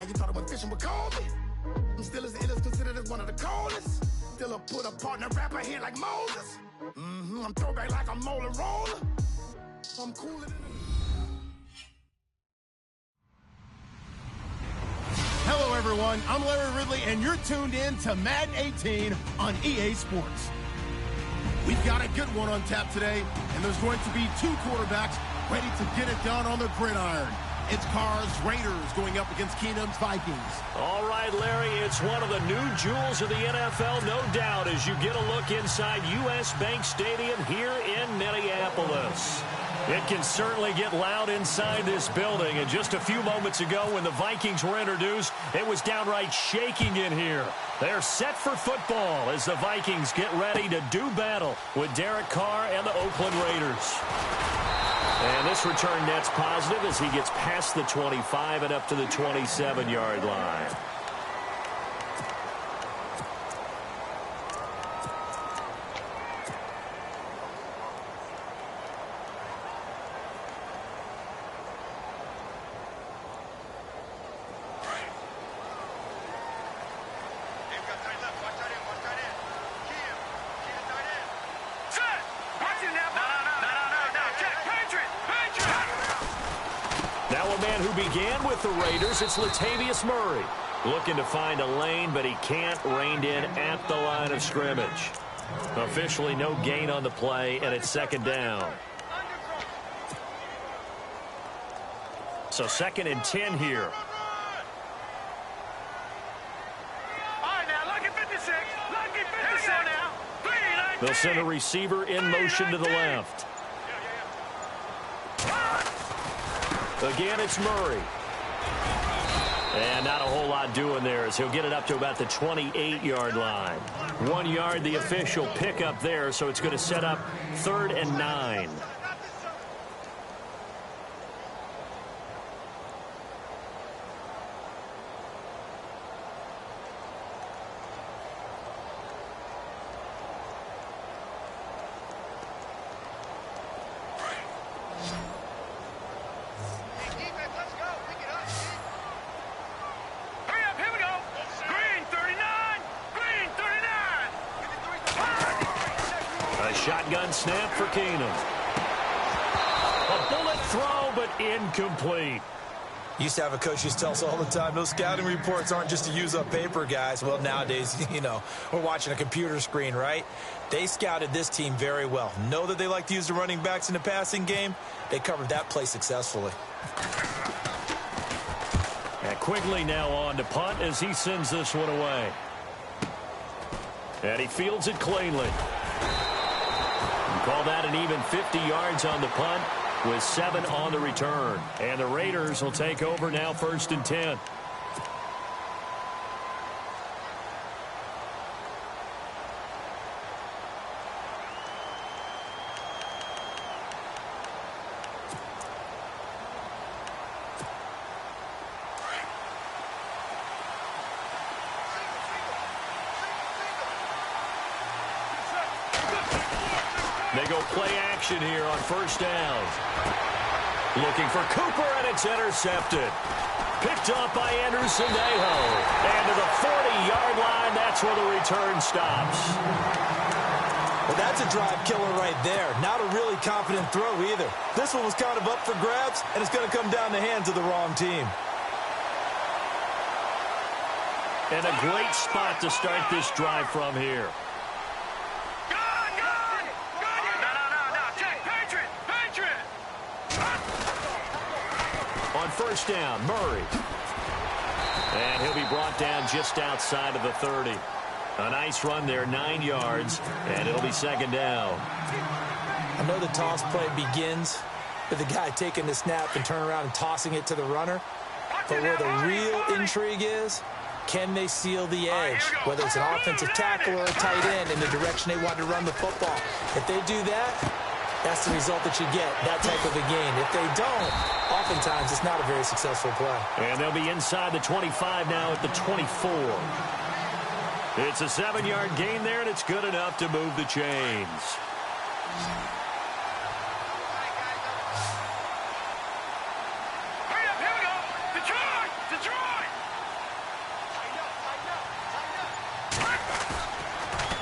You thought I went fishing with Colby? I'm still as ill as considered as one of the coldest. Still a put a partner rapper here like Moses. I'm throwback like a molar roller. I'm cooler than Hello, everyone. I'm Larry Ridley, and you're tuned in to Madden 18 on EA Sports. We've got a good one on tap today, and there's going to be two quarterbacks ready to get it done on the gridiron. It's Carr's Raiders going up against Keenum's Vikings. All right, Larry, it's one of the new jewels of the NFL, no doubt, as you get a look inside U.S. Bank Stadium here in Minneapolis. It can certainly get loud inside this building, and just a few moments ago when the Vikings were introduced, it was downright shaking in here. They're set for football as the Vikings get ready to do battle with Derek Carr and the Oakland Raiders. And this return net's positive as he gets past the 25 and up to the 27-yard line. Began with the Raiders, it's Latavius Murray. Looking to find a lane, but he can't. Reined in at the line of scrimmage. Officially no gain on the play, and it's second down. So 2nd and 10 here. All right, now, lucky 56. Lucky 56 now. They'll send a receiver in motion to the left. Again, it's Murray. And not a whole lot doing there as he'll get it up to about the 28-yard line. 1 yard, the official pickup there, so it's going to set up 3rd and 9. Shotgun snap for Keenum. A bullet throw, but incomplete. Used to have a coach used to tell us all the time, those scouting reports aren't just to use up paper, guys. Well, nowadays, we're watching a computer screen, right? They scouted this team very well. Know that they like to use the running backs in the passing game. They covered that play successfully. And Quigley now on to punt as he sends this one away. And he fields it cleanly. Call that an even 50 yards on the punt with 7 on the return. And the Raiders will take over now 1st and 10. They go play action here on 1st down. Looking for Cooper, and it's intercepted. Picked up by Anderson Aho. And to the 40-yard line, that's where the return stops. Well, that's a drive killer right there. Not a really confident throw either. This one was kind of up for grabs, and it's going to come down the hands of the wrong team. And a great spot to start this drive from here. On 1st down, Murray. And he'll be brought down just outside of the 30. A nice run there, 9 yards, and it'll be 2nd down. I know the toss play begins with the guy taking the snap and turn around and tossing it to the runner. But where the real intrigue is, can they seal the edge? Whether it's an offensive tackle or a tight end in the direction they want to run the football. If they do that, that's the result that you get, that type of a game. If they don't, oftentimes it's not a very successful play. And they'll be inside the 25 now at the 24. It's a 7-yard gain there, and it's good enough to move the chains.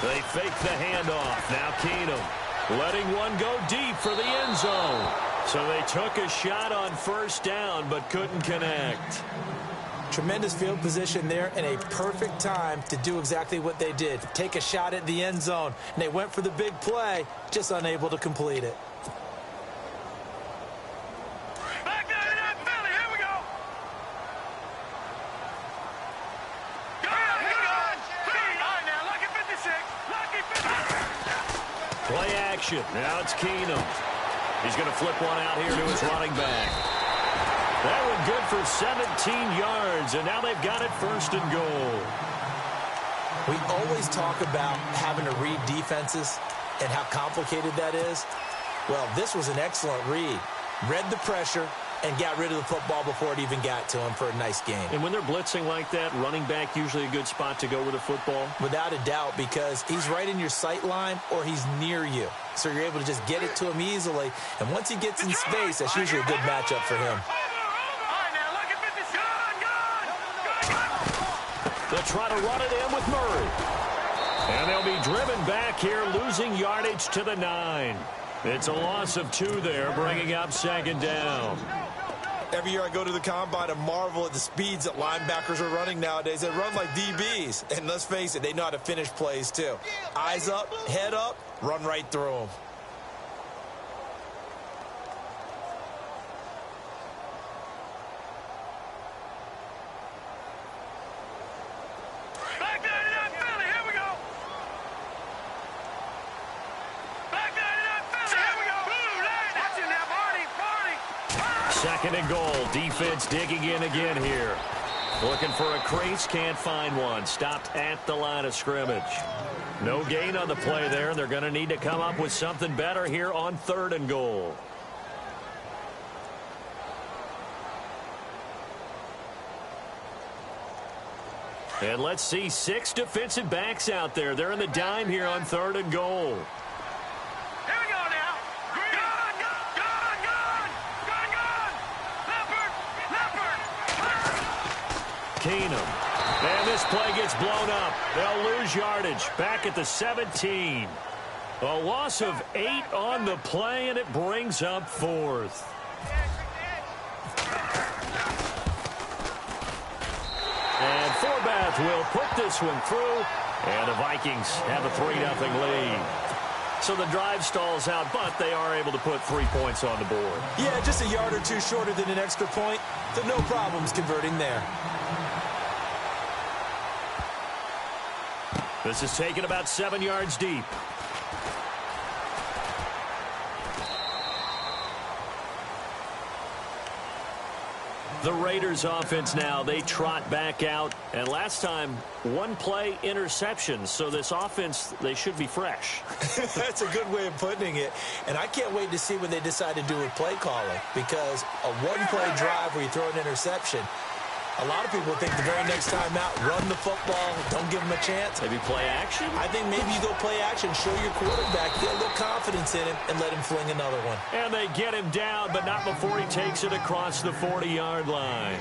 They fake the handoff. Now Keenum letting one go deep for the end zone. So they took a shot on first down but couldn't connect. Tremendous field position there and a perfect time to do exactly what they did. Take a shot at the end zone. And they went for the big play, just unable to complete it. Back there in that Philly. Here we go. Go. All right, now, lucky 56. Lucky 56. Play action. Now it's Keenum. He's going to flip one out here to his running back. That one good for 17 yards, and now they've got it first and goal. We always talk about having to read defenses and how complicated that is. Well, this was an excellent read. Read the pressure and got rid of the football before it even got to him for a nice game. And when they're blitzing like that, running back usually a good spot to go with the football? Without a doubt, because he's right in your sight line or he's near you. So you're able to just get it to him easily. And once he gets in space, that's usually a good matchup for him. They'll try to run it in with Murray. And they'll be driven back here, losing yardage to the 9. It's a loss of 2 there, bringing up second down. Every year I go to the combine and marvel at the speeds that linebackers are running nowadays. They run like DBs. And let's face it, they know how to finish plays too. Eyes up, head up, run right through them. Second and goal. Defense digging in again here. Looking for a crease. Can't find one. Stopped at the line of scrimmage. No gain on the play there. They're going to need to come up with something better here on third and goal. And let's see 6 defensive backs out there. They're in the dime here on third and goal. Keenum. And this play gets blown up. They'll lose yardage. Back at the 17. A loss of 8 on the play, and it brings up 4th. And Forbath will put this one through. And the Vikings have a 3-0 lead. So the drive stalls out, but they are able to put 3 points on the board. Yeah, just a yard or two shorter than an extra point. So no problems converting there. This is taken about 7 yards deep. The Raiders offense now, they trot back out. And last time, 1 play interception. So this offense, they should be fresh. That's a good way of putting it. And I can't wait to see what they decide to do with play calling. Because a 1-play drive where you throw an interception, a lot of people think the very next time out, run the football, don't give them a chance. Maybe play action? I think maybe you go play action, show your quarterback, get a little confidence in him, and let him fling another one. And they get him down, but not before he takes it across the 40-yard line.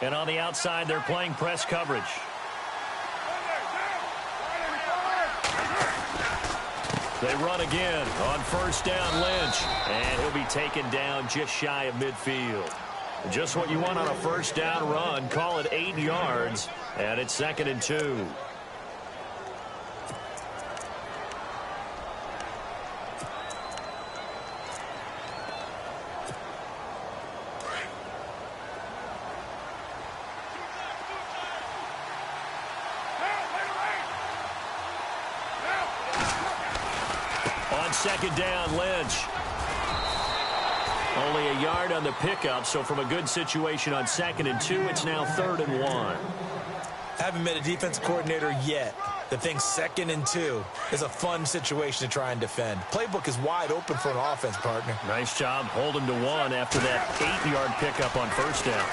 And on the outside, they're playing press coverage. They run again on first down, Lynch. And he'll be taken down just shy of midfield. Just what you want on a first down run. Call it 8 yards. And it's 2nd and 2. Second down, Lynch. Only a yard on the pickup, so from a good situation on 2nd and 2, it's now 3rd and 1. Haven't met a defense coordinator yet that thinks 2nd and 2 is a fun situation to try and defend. Playbook is wide open for an offense, partner. Nice job holding to 1 after that 8-yard pickup on first down.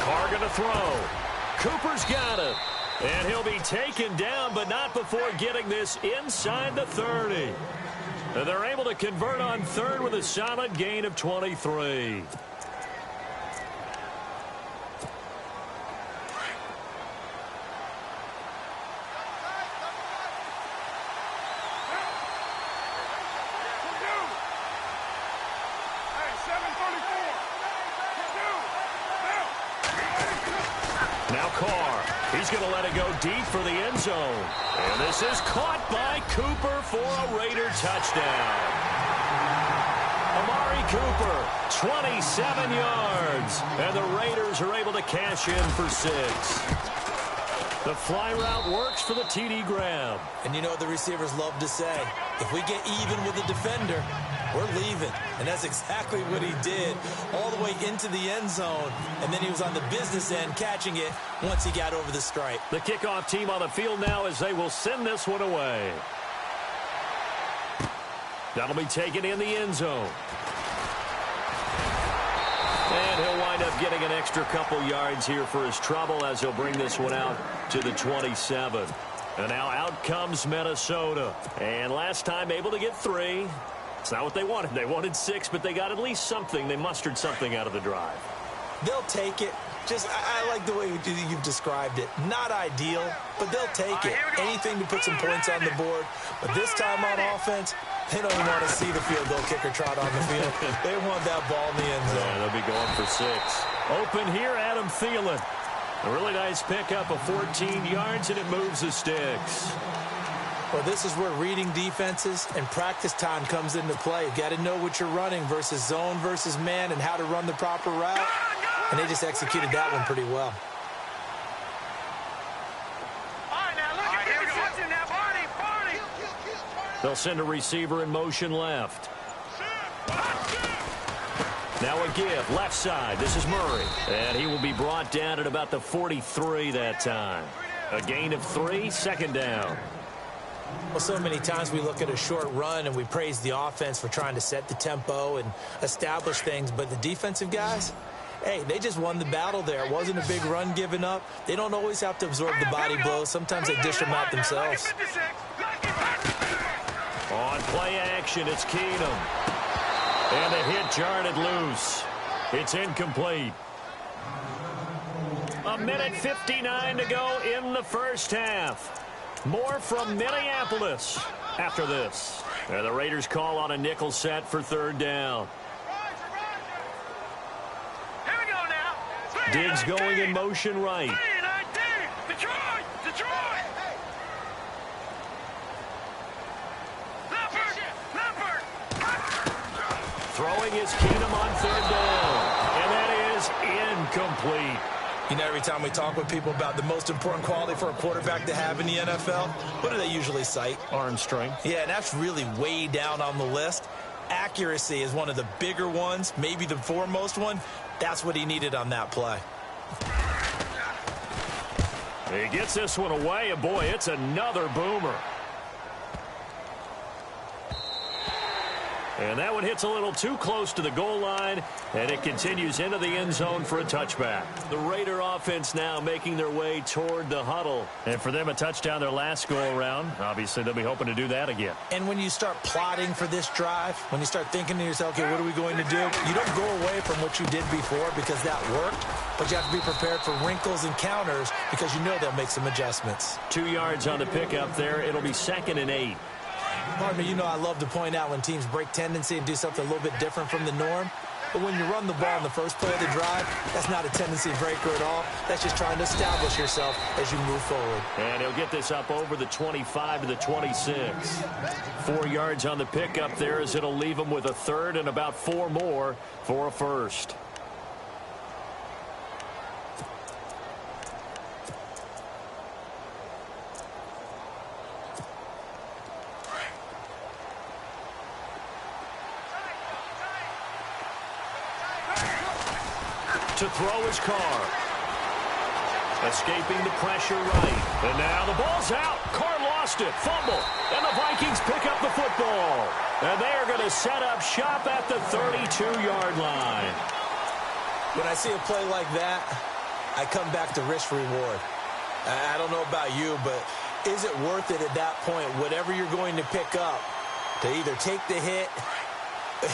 Carr going to throw. Cooper's got it. And he'll be taken down, but not before getting this inside the 30. And they're able to convert on third with a solid gain of 23. Now Carr. He's going to let it go deep for the end zone. And this is caught by Cooper for a Raider touchdown. Amari Cooper, 27 yards. And the Raiders are able to cash in for 6. The fly route works for the TD grab. And you know what the receivers love to say? If we get even with the defender, we're leaving. And that's exactly what he did, all the way into the end zone. And then he was on the business end catching it once he got over the stripe. The kickoff team on the field now as they will send this one away. That'll be taken in the end zone. And he'll wind up getting an extra couple yards here for his trouble as he'll bring this one out to the 27. And now out comes Minnesota. And last time able to get 3. It's not what they wanted. They wanted 6, but they got at least something. They mustered something out of the drive. They'll take it. Just, I like the way you've described it. Not ideal, but they'll take it. Anything to put some points on the board. But this time on offense, they don't want to see the field goal kicker trot on the field. They want that ball in the end zone. Yeah, they'll be going for 6. Open here, Adam Thielen. A really nice pickup of 14 yards, and it moves the sticks. Well, this is where reading defenses and practice time comes into play. You've got to know what you're running versus zone versus man and how to run the proper route. And they just executed that one pretty well. They'll send a receiver in motion left. Now a give, left side. This is Murray. And he will be brought down at about the 43 that time. A gain of 3, second down. Well, so many times we look at a short run and we praise the offense for trying to set the tempo and establish things. But the defensive guys, hey, they just won the battle there. It wasn't a big run given up. They don't always have to absorb the body blows. Sometimes they dish them out themselves. On play action, it's Keenum. And the hit jarred it loose. It's incomplete. 1:59 to go in the first half. More from Minneapolis after this. And the Raiders call on a nickel set for third down. Here we go now. Diggs going in motion right. Detroit! Throwing is Keenum on third down. And that is incomplete. You know, every time we talk with people about the most important quality for a quarterback to have in the NFL, what do they usually cite? Arm strength. Yeah, and that's really way down on the list. Accuracy is one of the bigger ones, maybe the foremost one. That's what he needed on that play. He gets this one away, and boy, it's another boomer. And that one hits a little too close to the goal line, and it continues into the end zone for a touchback. The Raider offense now making their way toward the huddle. And for them, a touchdown their last go-around. Obviously, they'll be hoping to do that again. And when you start plotting for this drive, when you start thinking to yourself, okay, what are we going to do? You don't go away from what you did before because that worked, but you have to be prepared for wrinkles and counters because you know they'll make some adjustments. 2 yards on the pickup there. It'll be 2nd and 8. Pardon me, you know I love to point out when teams break tendency and do something a little bit different from the norm. But when you run the ball in the first play of the drive, that's not a tendency breaker at all. That's just trying to establish yourself as you move forward. And he'll get this up over the 25 to the 26. 4 yards on the pickup there as it'll leave him with a third and about 4 more for a first. To throw his Carr. Escaping the pressure right. And now the ball's out. Carr lost it. Fumble. And the Vikings pick up the football. And they are going to set up shop at the 32-yard line. When I see a play like that, I come back to risk reward. I don't know about you, but is it worth it at that point, whatever you're going to pick up, to either take the hit,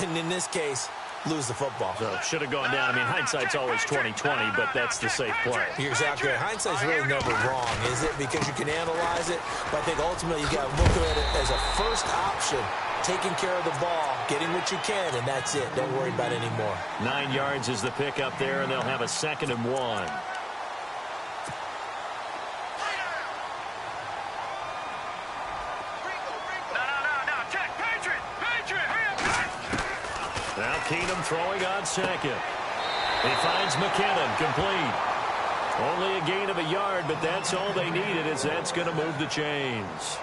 and in this case, lose the football? So should have gone down. I mean, hindsight's always 20/20, but that's the safe play. You're exactly right. Hindsight's really never wrong, is it? Because you can analyze it, but I think ultimately you got to look at it as a first option, taking care of the ball, getting what you can, and that's it. Don't worry about it anymore. 9 yards is the pickup there, and they'll have a 2nd and 1. Now Keenum throwing on 2nd. He finds McKinnon, complete. Only a gain of a yard, but that's all they needed, as that's going to move the chains.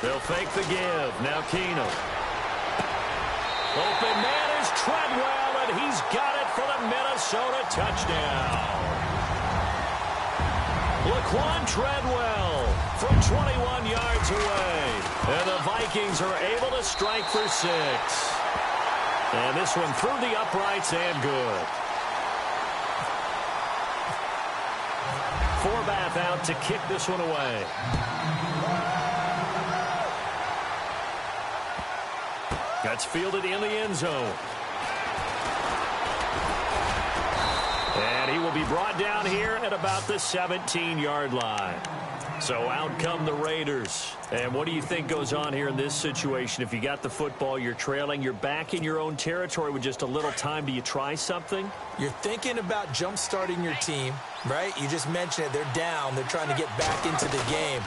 They'll fake the give. Now Keenum. Open man is Treadwell, and he's got it for the Minnesota touchdown. Laquan Treadwell from 21 yards away. And the Vikings are able to strike for 6. And this one through the uprights and good. Forbath out to kick this one away. That's fielded in the end zone. And he will be brought down here at about the 17-yard line. So out come the Raiders. And what do you think goes on here in this situation? If you got the football, you're trailing, you're back in your own territory with just a little time. Do you try something? You're thinking about jump-starting your team, right? You just mentioned it. They're down. They're trying to get back into the game.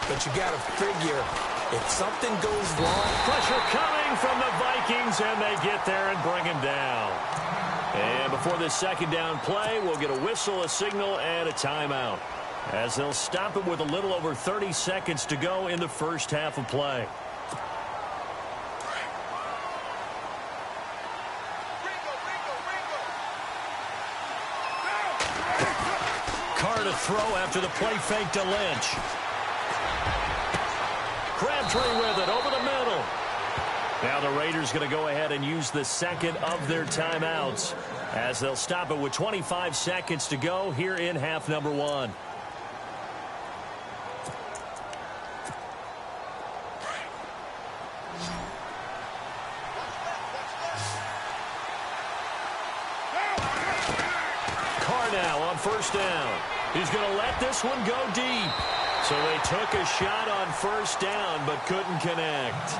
But you got to figure, if something goes wrong, pressure coming from the Vikings, and they get there and bring him down. And before this 2nd down play, we'll get a whistle, a signal, and a timeout, as they'll stop it with a little over 30 seconds to go in the first half of play. Carr to throw after the play fake to Lynch. Crabtree with it over the middle. Now the Raiders going to go ahead and use the 2nd of their timeouts, as they'll stop it with 25 seconds to go here in half number 1. Carr now on 1st down. He's going to let this one go deep. So they took a shot on 1st down, but couldn't connect.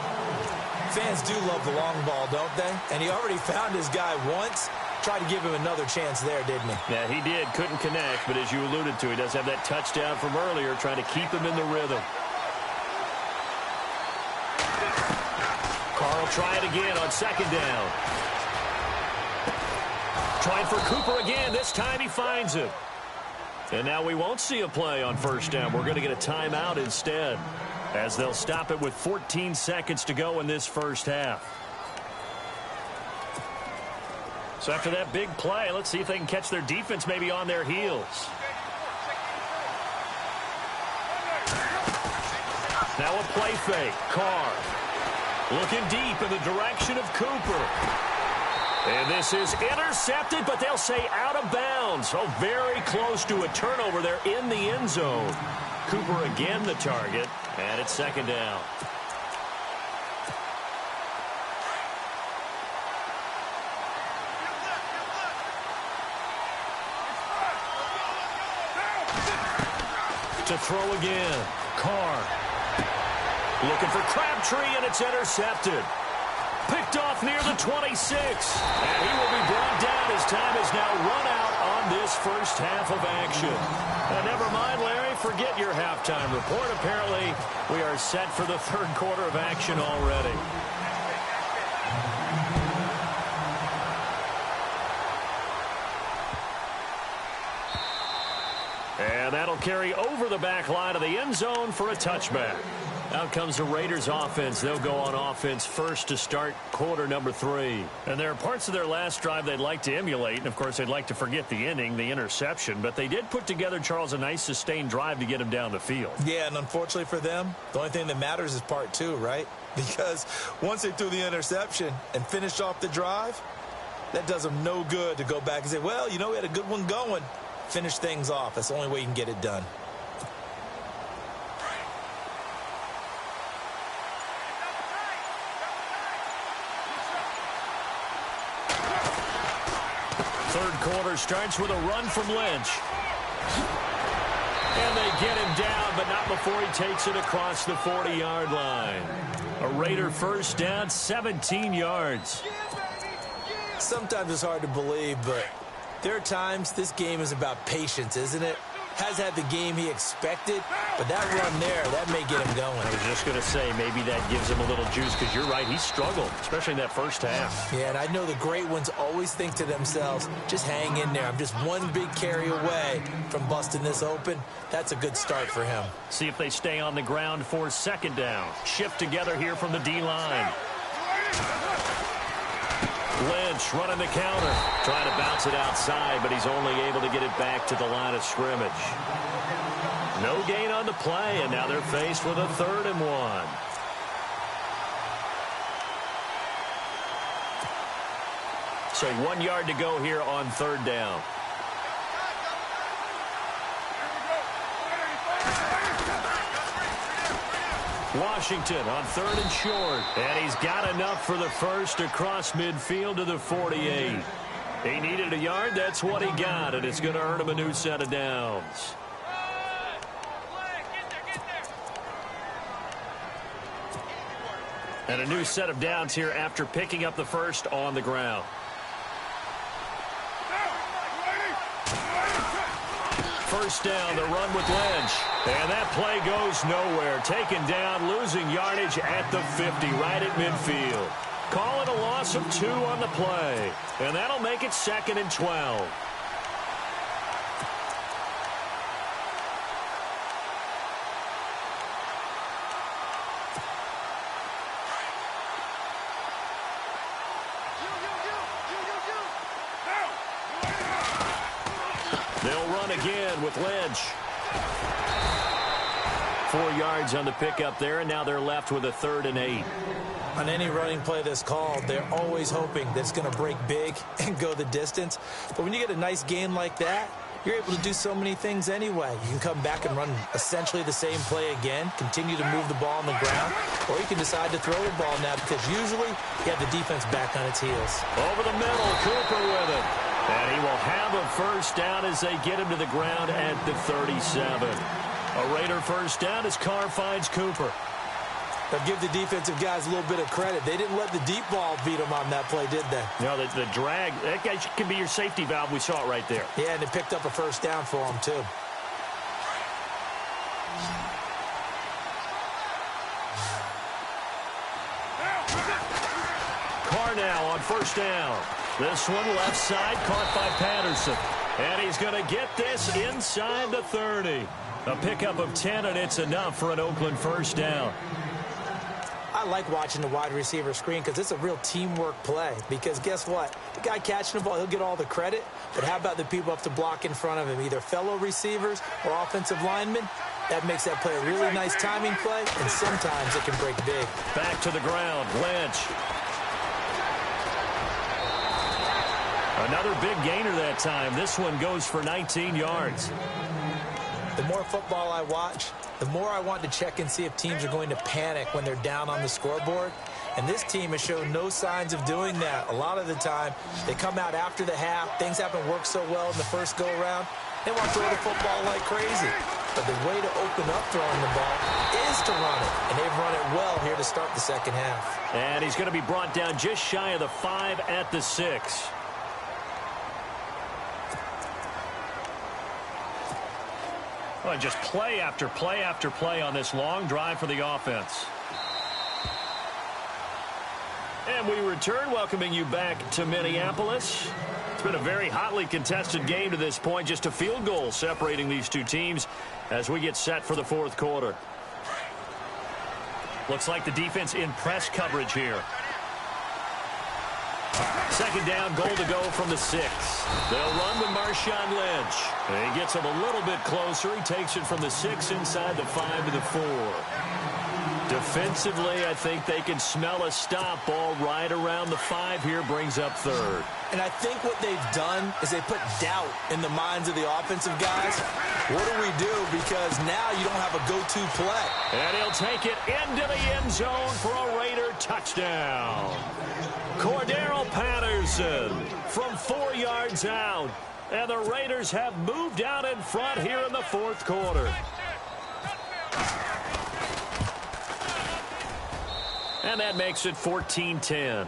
Fans do love the long ball, don't they? And he already found his guy once. Tried to give him another chance there, didn't he? Yeah, he did. Couldn't connect, but as you alluded to, he does have that touchdown from earlier, trying to keep him in the rhythm. Carr will try it again on 2nd down. Trying for Cooper again. This time he finds him. And now we won't see a play on 1st down. We're going to get a timeout instead, as they'll stop it with 14 seconds to go in this first half. So after that big play, let's see if they can catch their defense maybe on their heels. Now a play fake. Carr looking deep in the direction of Cooper. And this is intercepted, but they'll say out of bounds. Oh, very close to a turnover there in the end zone. Cooper again the target, and it's 2nd down. To throw again. Carr looking for Crabtree, and it's intercepted. Picked off near the 26. And he will be brought down as time is now run out on this first half of action. Never mind, Larry, forget your halftime report. Apparently, we are set for the 3rd quarter of action already. And that'll carry over the back line of the end zone for a touchback. Out comes the Raiders offense. They'll go on offense first to start quarter number 3. And there are parts of their last drive they'd like to emulate. And, of course, they'd like to forget the inning, the interception. But they did put together, Charles, a nice sustained drive to get him down the field. Yeah, and unfortunately for them, the only thing that matters is part 2, right? Because once they threw the interception and finished off the drive, that does them no good to go back and say, well, you know, we had a good one going. Finish things off. That's the only way you can get it done. Third quarter starts with a run from Lynch. And they get him down, but not before he takes it across the 40-yard line. A Raider first down, 17 yards. Sometimes it's hard to believe, but there are times this game is about patience, isn't it? Has had the game he expected, but that run there, that may get him going. I was just going to say, maybe that gives him a little juice, because you're right, he struggled, especially in that first half. Yeah, and I know the great ones always think to themselves, just hang in there. I'm just one big carry away from busting this open. That's a good start for him. See if they stay on the ground for second down. Shift together here from the D-line. Lynch running the counter. Trying to bounce it outside, but he's only able to get it back to the line of scrimmage. No gain on the play, and now they're faced with a 3rd and 1. So 1 yard to go here on 3rd down. Washington on 3rd and short. And he's got enough for the first across midfield to the 48. He needed a yard. That's what he got, and it's going to earn him a new set of downs. And a new set of downs here after picking up the first on the ground. First down, the run with Lynch. And that play goes nowhere. Taken down, losing yardage at the 50, right at midfield. Call it a loss of 2 on the play. And that'll make it 2nd and 12. They'll run again with Lynch. 4 yards on the pickup there, and now they're left with a 3rd and 8. On any running play that's called, they're always hoping that it's going to break big and go the distance. But when you get a nice gain like that, you're able to do so many things anyway. You can come back and run essentially the same play again, continue to move the ball on the ground, or you can decide to throw the ball now because usually you have the defense back on its heels. Over the middle, Cooper with it. And he will have a first down as they get him to the ground at the 37. A Raider first down as Carr finds Cooper. Now give the defensive guys a little bit of credit. They didn't let the deep ball beat them on that play, did they? No, the drag, that guy can be your safety valve. We saw it right there. Yeah, and they picked up a first down for him, too. Carr now on first down. This one left side caught by Patterson. And he's going to get this inside the 30. A pickup of 10, and it's enough for an Oakland first down. I like watching the wide receiver screen because it's a real teamwork play. Because guess what? The guy catching the ball, he'll get all the credit. But how about the people up to block in front of him, either fellow receivers or offensive linemen? That makes that play a really nice timing play, and sometimes it can break big. Back to the ground, Lynch. Another big gainer that time. This one goes for 19 yards. The more football I watch, the more I want to check and see if teams are going to panic when they're down on the scoreboard. And this team has shown no signs of doing that. A lot of the time, they come out after the half. Things haven't worked so well in the first go-around. They want to throw the football like crazy. But the way to open up throwing the ball is to run it. And they've run it well here to start the second half. And he's going to be brought down just shy of the 5 at the 6. Well, just play after play after play on this long drive for the offense. And we return, welcoming you back to Minneapolis. It's been a very hotly contested game to this point. Just a field goal separating these two teams as we get set for the fourth quarter. Looks like the defense in press coverage here. Second down, goal to go from the 6. They'll run with Marshawn Lynch. And he gets him a little bit closer. He takes it from the 6 inside the 5 to the 4. Defensively, I think they can smell a stop. Ball right around the 5 here, brings up third. And I think what they've done is they put doubt in the minds of the offensive guys. What do we do? Because now you don't have a go-to play. And he'll take it into the end zone for a Raider touchdown. Cordero Patterson from 4 yards out. And the Raiders have moved out in front here in the fourth quarter. And that makes it 14-10.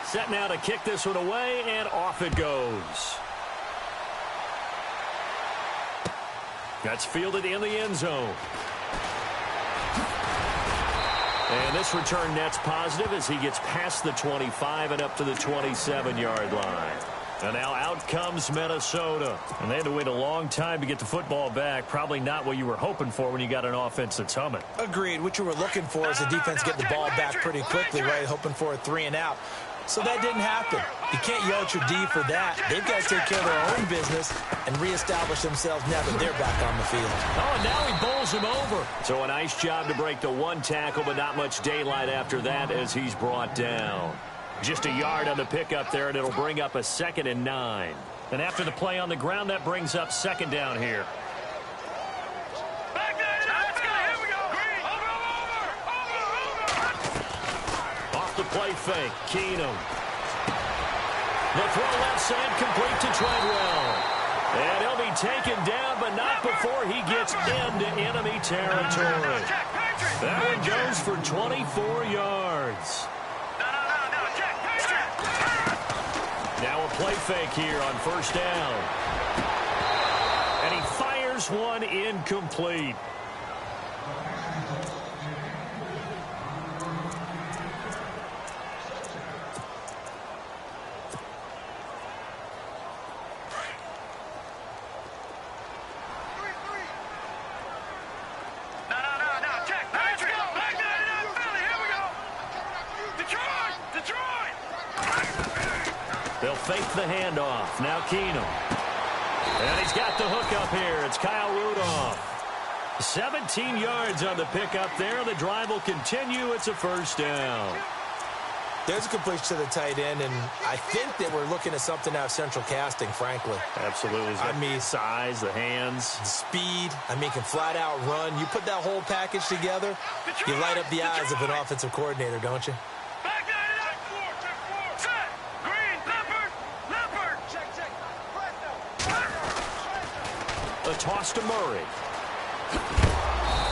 Set now to kick this one away, and off it goes. That's fielded in the end zone. And this return net's positive as he gets past the 25 and up to the 27-yard line. And now out comes Minnesota. And they had to wait a long time to get the football back. Probably not what you were hoping for when you got an offense that's humming. Agreed. What you were looking for is the defense get the ball back pretty quickly, right? Hoping for a 3 and out. So that didn't happen. You can't yell at your D for that. They've got to take care of their own business and reestablish themselves now that they're back on the field. Oh, and now he bowls him over. So a nice job to break the 1 tackle, but not much daylight after that as he's brought down. Just a yard on the pickup there, and it'll bring up a 2nd and 9. And after the play on the ground, that brings up 2nd down here. The play fake, Keenum. The throw left side complete to Treadwell. And he'll be taken down, but not before he gets into enemy territory. That one goes for 24 yards. Now a play fake here on 1st down. And he fires one incomplete. They'll fake the handoff. Now Keenum. And he's got the hook up here. It's Kyle Rudolph. 17 yards on the pickup there. The drive will continue. It's a 1st down. There's a completion to the tight end, and I think that we're looking at something out of central casting, frankly. Absolutely. I mean, size, the hands. The speed. I mean, can flat out run. You put that whole package together, you light up the eyes of an offensive coordinator, don't you? A toss to Murray.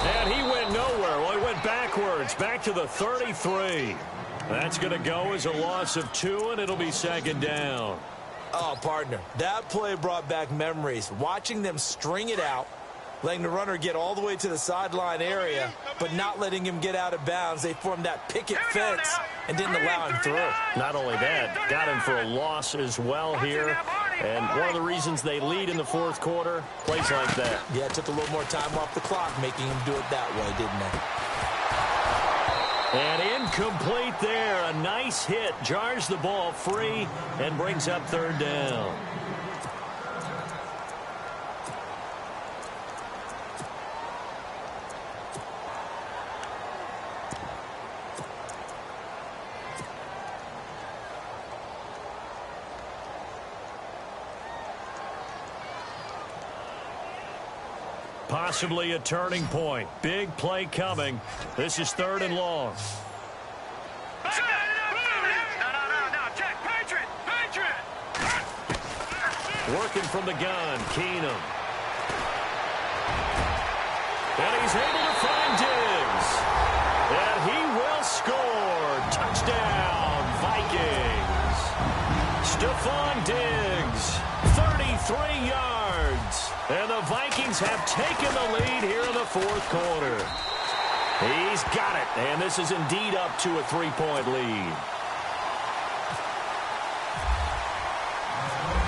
And he went nowhere. Well, he went backwards, back to the 33. That's going to go as a loss of 2, and it'll be 2nd down. Oh, partner, that play brought back memories. Watching them string it out, letting the runner get all the way to the sideline area, but not letting him get out of bounds. They formed that picket fence and didn't allow him through. Not only that, got him for a loss as well here. And one of the reasons they lead in the fourth quarter, plays like that. Yeah, it took a little more time off the clock, making him do it that way, didn't it? And incomplete there. A nice hit. Jars the ball free and brings up 3rd down. Possibly a turning point. Big play coming. This is 3rd and long. Working from the gun, Keenum. And he's able to find Diggs. And he will score. Touchdown, Vikings. Stephon Diggs, 33 yards. And the Vikings have taken the lead here in the fourth quarter. He's got it. And this is indeed up to a 3-point lead.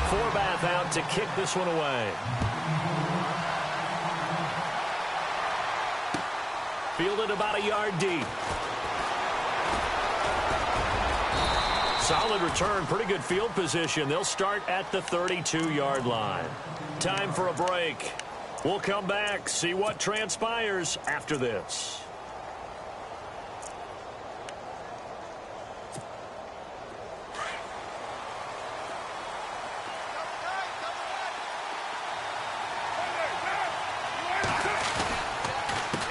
Forbath out to kick this one away. Fielded about a yard deep. Solid return, pretty good field position. They'll start at the 32-yard line. Time for a break. We'll come back, see what transpires after this.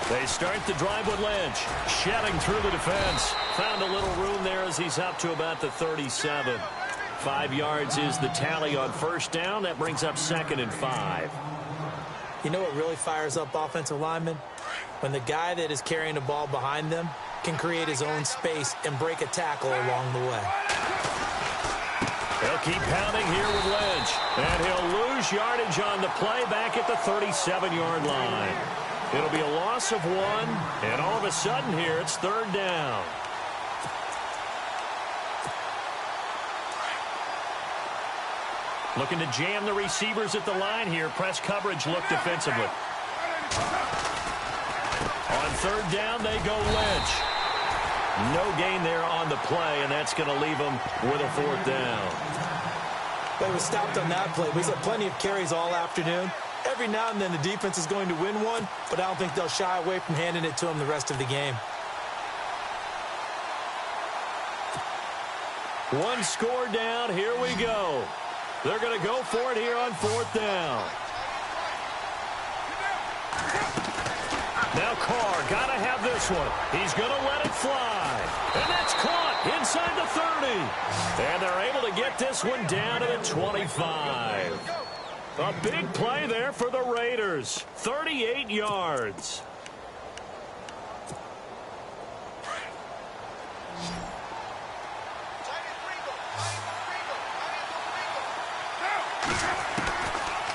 They start the drive with Lynch. Shedding through the defense. Found a little room there as he's up to about the 37. 5 yards is the tally on first down. That brings up 2nd and 5. You know what really fires up offensive linemen? When the guy that is carrying the ball behind them can create his own space and break a tackle along the way. They'll keep pounding here with Lynch. And he'll lose yardage on the play back at the 37-yard line. It'll be a loss of 1, and all of a sudden here, it's 3rd down. Looking to jam the receivers at the line here. Press coverage look defensively. On 3rd down, they go Lynch. No gain there on the play, and that's going to leave them with a 4th down. But it was stopped on that play. He's had plenty of carries all afternoon. Every now and then the defense is going to win one, but I don't think they'll shy away from handing it to him the rest of the game. One score down. Here we go. They're going to go for it here on 4th down. Now Carr got to have this one. He's going to let it fly. And that's caught inside the 30. And they're able to get this one down to the 25. A big play there for the Raiders. 38 yards.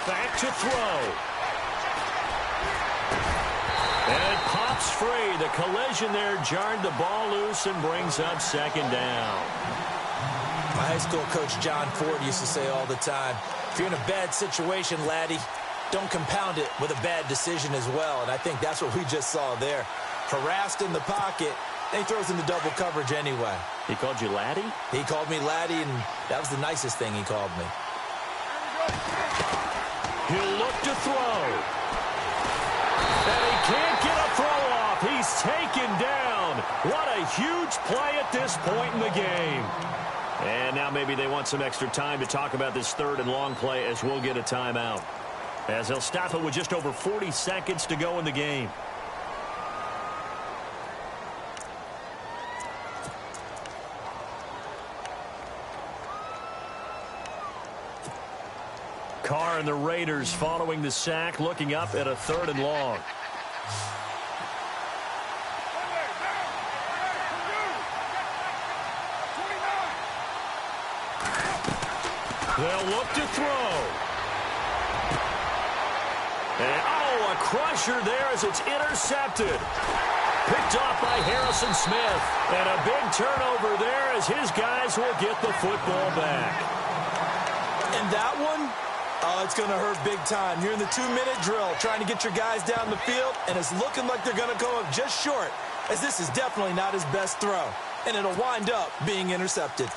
Back to throw. And it pops free. The collision there jarred the ball loose and brings up 2nd down. My high school coach John Ford used to say all the time, if you're in a bad situation, laddie, don't compound it with a bad decision as well. And I think that's what we just saw there. Harassed in the pocket, and he throws into double coverage anyway. He called you laddie? He called me laddie, and that was the nicest thing he called me. He'll look to throw. And he can't get a throw off. He's taken down. What a huge play at this point in the game. And now maybe they want some extra time to talk about this 3rd and long play as we'll get a timeout. As they'll stop it with just over 40 seconds to go in the game. Carr and the Raiders following the sack, looking up at a 3rd and long. They'll look to throw. And, a crusher there as it's intercepted. Picked off by Harrison Smith. And a big turnover there as his guys will get the football back. And that one, it's going to hurt big time. You're in the 2-minute drill trying to get your guys down the field, and it's looking like they're going to come up just short, as this is definitely not his best throw. And it'll wind up being intercepted.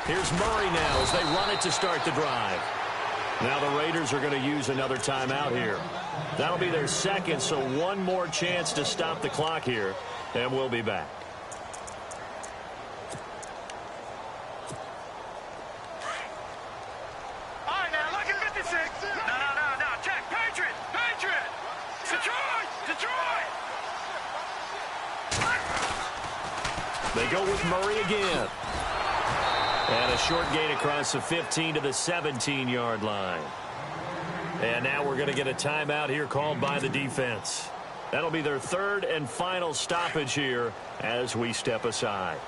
Here's Murray now as they run it to start the drive. Now the Raiders are going to use another timeout here. That'll be their 2nd, so one more chance to stop the clock here, and we'll be back. All right, now, look at 56. No. Check. Patriot. Detroit. They go with Murray again. And a short gain across the 15 to the 17-yard line. And now we're going to get a timeout here called by the defense. That'll be their 3rd and final stoppage here as we step aside.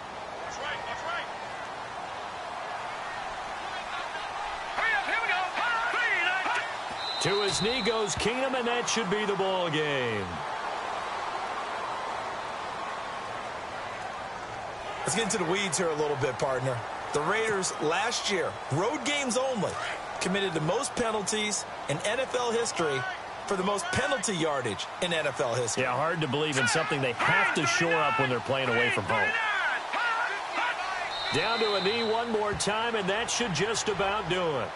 That's right. Hurry up, here we go. To his knee goes Keenum, and that should be the ball game. Let's get into the weeds here a little bit, partner. The Raiders last year, road games only, committed the most penalties in NFL history for the most penalty yardage in NFL history. Yeah, hard to believe in something they have to shore up when they're playing away from home. Down to a knee one more time, and that should just about do it.